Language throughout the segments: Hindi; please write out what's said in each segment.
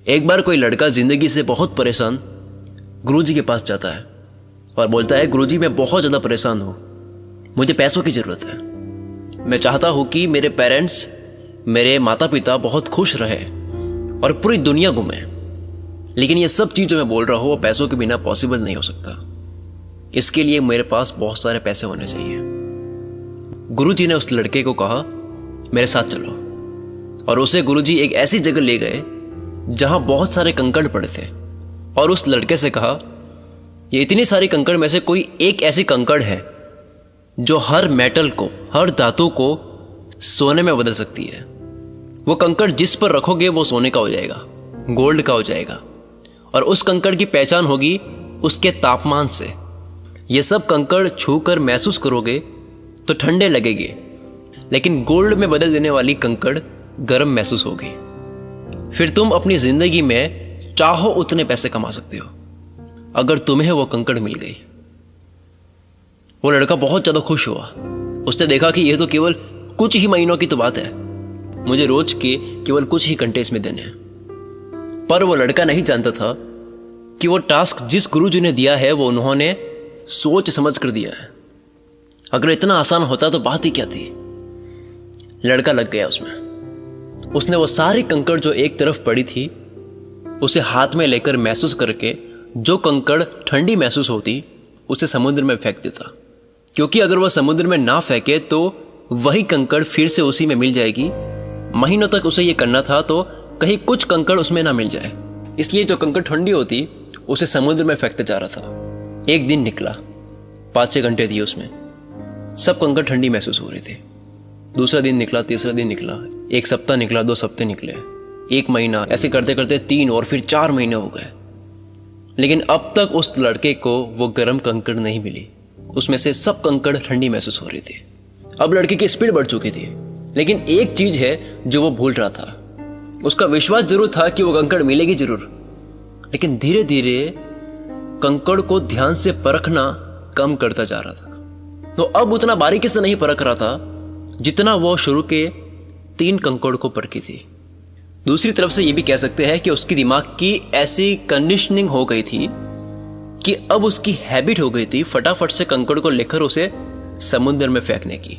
एक बार कोई लड़का जिंदगी से बहुत परेशान गुरुजी के पास जाता है और बोलता है, गुरुजी मैं बहुत ज़्यादा परेशान हूँ, मुझे पैसों की ज़रूरत है। मैं चाहता हूँ कि मेरे पेरेंट्स, मेरे माता पिता बहुत खुश रहे और पूरी दुनिया घूमे, लेकिन ये सब चीज़ जो मैं बोल रहा हूँ वो पैसों के बिना पॉसिबल नहीं हो सकता। इसके लिए मेरे पास बहुत सारे पैसे होने चाहिए। गुरुजी ने उस लड़के को कहा, मेरे साथ चलो, और उसे गुरुजी एक ऐसी जगह ले गए जहां बहुत सारे कंकड़ पड़े थे और उस लड़के से कहा, ये इतनी सारी कंकड़ में से कोई एक ऐसी कंकड़ है जो हर मेटल को, हर धातु को सोने में बदल सकती है। वो कंकड़ जिस पर रखोगे वो सोने का हो जाएगा, गोल्ड का हो जाएगा, और उस कंकड़ की पहचान होगी उसके तापमान से। ये सब कंकड़ छूकर महसूस करोगे तो ठंडे लगेंगे, लेकिन गोल्ड में बदल देने वाली कंकड़ गर्म महसूस होगी। फिर तुम अपनी जिंदगी में चाहो उतने पैसे कमा सकते हो अगर तुम्हें वो कंकड़ मिल गई। वो लड़का बहुत ज्यादा खुश हुआ। उसने देखा कि यह तो केवल कुछ ही महीनों की तो बात है, मुझे रोज के केवल कुछ ही घंटे इसमें देने हैं। पर वो लड़का नहीं जानता था कि वो टास्क जिस गुरुजी ने दिया है वो उन्होंने सोच समझ कर दिया है। अगर इतना आसान होता तो बात ही क्या थी। लड़का लग गया उसमें। उसने वो सारी कंकड़ जो एक तरफ पड़ी थी उसे हाथ में लेकर महसूस करके जो कंकड़ ठंडी महसूस होती उसे समुद्र में फेंक देता, क्योंकि अगर वह समुद्र में ना फेंके तो वही कंकड़ फिर से उसी में मिल जाएगी। महीनों तक उसे ये करना था तो कहीं कुछ कंकड़ उसमें ना मिल जाए, इसलिए जो कंकड़ ठंडी होती उसे समुद्र में फेंकते जा रहा था। एक दिन निकला, 5-6 घंटे दिए उसमें, सब कंकड़ ठंडी महसूस हो रही थी। दूसरा दिन निकला, तीसरा दिन निकला, 1 सप्ताह निकला, 2 सप्ताह निकले, 1 महीना, ऐसे करते करते 3 और फिर 4 महीने हो गए। लेकिन अब तक उस लड़के को वो गर्म कंकड़ नहीं मिली। उसमें से सब कंकड़ ठंडी महसूस हो रही थी। अब लड़के की स्पीड बढ़ चुकी थी, लेकिन एक चीज है जो वो भूल रहा था। उसका विश्वास जरूर था कि वो कंकड़ मिलेगी जरूर, लेकिन धीरे धीरे कंकड़ को ध्यान से परखना कम करता जा रहा था। तो अब उतना बारीकी से नहीं परख रहा था जितना वो शुरू के 3 कंकड़ को परखी थी। दूसरी तरफ से ये भी कह सकते हैं कि उसकी दिमाग की ऐसी कंडीशनिंग हो गई थी कि अब उसकी हैबिट हो गई थी फटाफट से कंकड़ को लेकर उसे समुद्र में फेंकने की।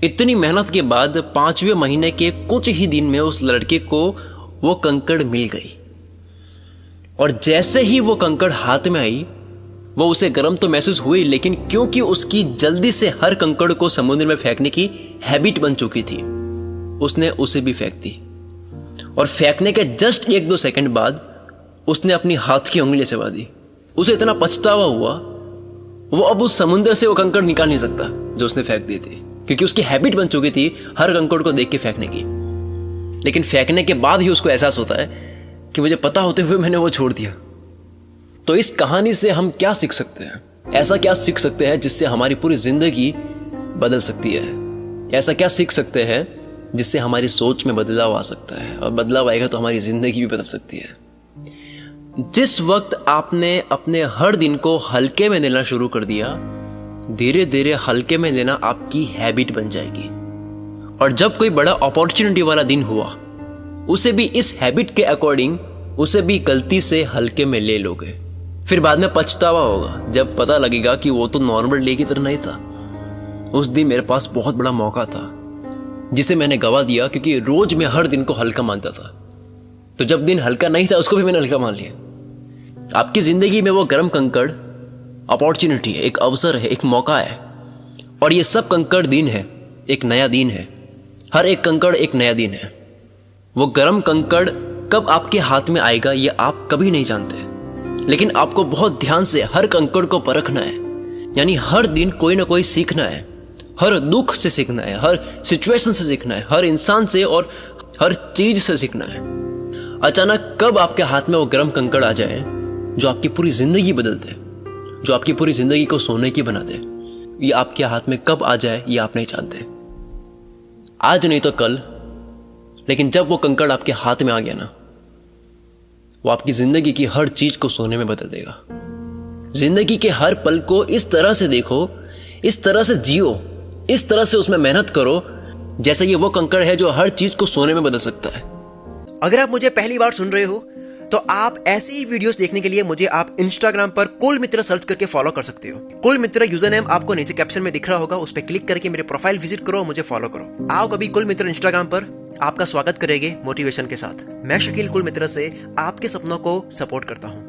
इतनी मेहनत के बाद 5वें महीने के कुछ ही दिन में उस लड़के को वो कंकड़ मिल गई, और जैसे ही वो कंकड़ हाथ में आई वो उसे गर्म तो महसूस हुई, लेकिन क्योंकि उसकी जल्दी से हर कंकड़ को समुद्र में फेंकने की हैबिट बन चुकी थी, उसने उसे भी फेंक दी। और फेंकने के जस्ट 1-2 सेकंड बाद उसने अपनी हाथ की उंगली चबा दी। उसे इतना पछतावा हुआ, वो अब उस समुद्र से वो कंकड़ निकाल नहीं सकता जो उसने फेंक दी थी, क्योंकि उसकी हैबिट बन चुकी थी हर कंकड़ को देख के फेंकने की। लेकिन फेंकने के बाद ही उसको एहसास होता है कि मुझे पता होते हुए मैंने वो छोड़ दिया। तो इस कहानी से हम क्या सीख सकते हैं? ऐसा क्या सीख सकते हैं जिससे हमारी पूरी जिंदगी बदल सकती है? ऐसा क्या सीख सकते हैं जिससे हमारी सोच में बदलाव आ सकता है, और बदलाव आएगा तो हमारी जिंदगी भी बदल सकती है। जिस वक्त आपने अपने हर दिन को हल्के में लेना शुरू कर दिया, धीरे धीरे हल्के में लेना आपकी हैबिट बन जाएगी। और जब कोई बड़ा अपॉर्चुनिटी वाला दिन हुआ, उसे भी इस हैबिट के अकॉर्डिंग उसे भी गलती से हल्के में ले लोगे। फिर बाद में पछतावा होगा जब पता लगेगा कि वो तो नॉर्मल डे की तरह नहीं था। उस दिन मेरे पास बहुत बड़ा मौका था जिसे मैंने गवा दिया, क्योंकि रोज मैं हर दिन को हल्का मानता था। तो जब दिन हल्का नहीं था उसको भी मैंने हल्का मान लिया। आपकी जिंदगी में वो गर्म कंकड़ अपॉर्चुनिटी है, एक अवसर है, एक मौका है, और ये सब कंकड़ दिन है, एक नया दिन है। हर एक कंकड़ एक नया दिन है। वो गर्म कंकड़ कब आपके हाथ में आएगा ये आप कभी नहीं जानते, लेकिन आपको बहुत ध्यान से हर कंकड़ को परखना है। यानी हर दिन कोई ना कोई सीखना है, हर दुख से सीखना है, हर सिचुएशन से सीखना है, हर इंसान से और हर चीज से सीखना है। अचानक कब आपके हाथ में वो गर्म कंकड़ आ जाए जो आपकी पूरी जिंदगी बदल दे, जो आपकी पूरी जिंदगी को सोने की बना दे, ये आपके हाथ में कब आ जाए ये आप नहीं जानते। आज नहीं तो कल, लेकिन जब वो कंकड़ आपके हाथ में आ गया ना, वो आपकी जिंदगी की हर चीज को सोने में बदल देगा। जिंदगी के हर पल को इस तरह से देखो, इस तरह से जियो, इस तरह से उसमें मेहनत करो जैसे ये वो कंकड़ है जो हर चीज को सोने में बदल सकता है। अगर आप मुझे पहली बार सुन रहे हो तो आप ऐसी ही वीडियोस देखने के लिए मुझे आप इंस्टाग्राम पर कुल मित्र सर्च करके फॉलो कर सकते हो। कुल मित्र यूजर नेम आपको नीचे कैप्शन में दिख रहा होगा, उस पर क्लिक करके मेरे प्रोफाइल विजिट करो और मुझे फॉलो करो। आओ कभी कुल मित्र इंस्टाग्राम पर आपका स्वागत करेंगे मोटिवेशन के साथ। मैं शकील कुल मित्र से आपके सपनों को सपोर्ट करता हूं।